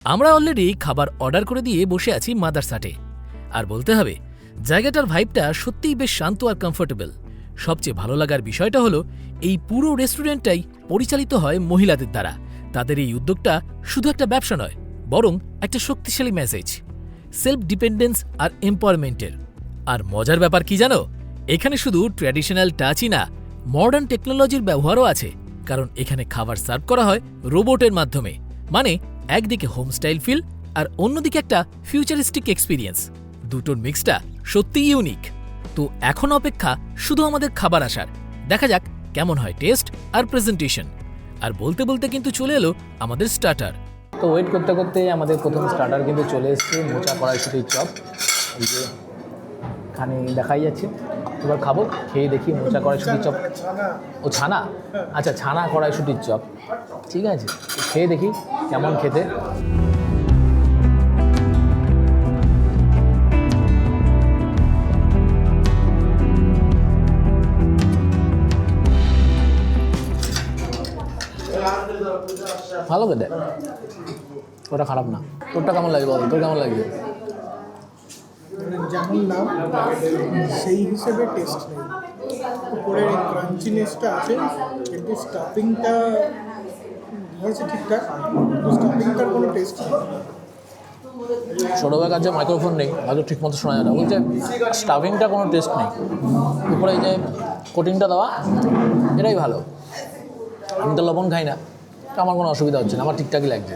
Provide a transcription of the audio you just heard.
আমরা অলরেডি খাবার অর্ডার করে দিয়ে বসে আছি মাদারসাটে। আর বলতে হবে জায়গাটার ভাইবটা সত্যিই বেশ শান্ত আর কমফোর্টেবল। সবচেয়ে ভালো লাগার বিষয়টা হলো এই পুরো রেস্টুরেন্টটাই পরিচালিত হয় মহিলাদের দ্বারা। তাদের এই উদ্যোগটা শুধু একটা ব্যবসা নয়, বরং একটা শক্তিশালী মেসেজ সেলফ ডিপেন্ডেন্স আর এম্পাওয়ারমেন্টের। আর মজার ব্যাপার কি জানো, এখানে শুধু ট্র্যাডিশনাল টাচই না, মডার্ন টেকনোলজির ব্যবহারও আছে। কারণ এখানে খাবার সার্ভ করা হয় রোবটের মাধ্যমে। মানে একদিকে হোমস্টাইল ফিল আর অন্যদিকে একটা ফিউচারিস্টিক এক্সপিরিয়েন্স। দুটোর মিক্সটা সত্যিই ইউনিক। তো এখন অপেক্ষা শুধু আমাদের খাবার আসার। দেখা যাক কেমন হয় টেস্ট আর প্রেজেন্টেশন। আর বলতে বলতে কিন্তু চলে এলো আমাদের স্টার্টার। তো ওয়েট করতে করতে আমাদের প্রথম স্টার্টার কিন্তু চলে এসেছে, মোচা কড়াইশুঁটির চপ। এই যে এখানে দেখাই যাচ্ছে। এবার খাবো, খেয়ে দেখি মোচা কড়াইশুঁটির চপ। ও ছানা, আচ্ছা ছানা কড়াইশুঁটির চপ, ঠিক আছে। খেয়ে দেখি কেমন খেতে। ভালো খেতে, ওটা খারাপ না। তোরটা কেমন লাগে বল, তোর কেমন লাগছে? যেমন নাম সেই হিসেবে টেস্ট নেই। উপরের এই ক্রাঞ্চিনেসটা আছে, কিন্তু স্টাফিংটা দিয়েছে ঠিকঠাক, কিন্তু স্টাফিংটার কোনো টেস্ট নেই। সৌরভের কাছে মাইক্রোফোন নেই, হয়তো ঠিক মতো শোনা যায় না। বলছে স্টাফিংটা কোনো টেস্ট নেই, উপরে এই যে কোটিংটা দেওয়া এটাই ভালো। আমি তো লবণ খাই না, তো আমার কোনো অসুবিধা হচ্ছে না, আমার ঠিকঠাকই লাগছে।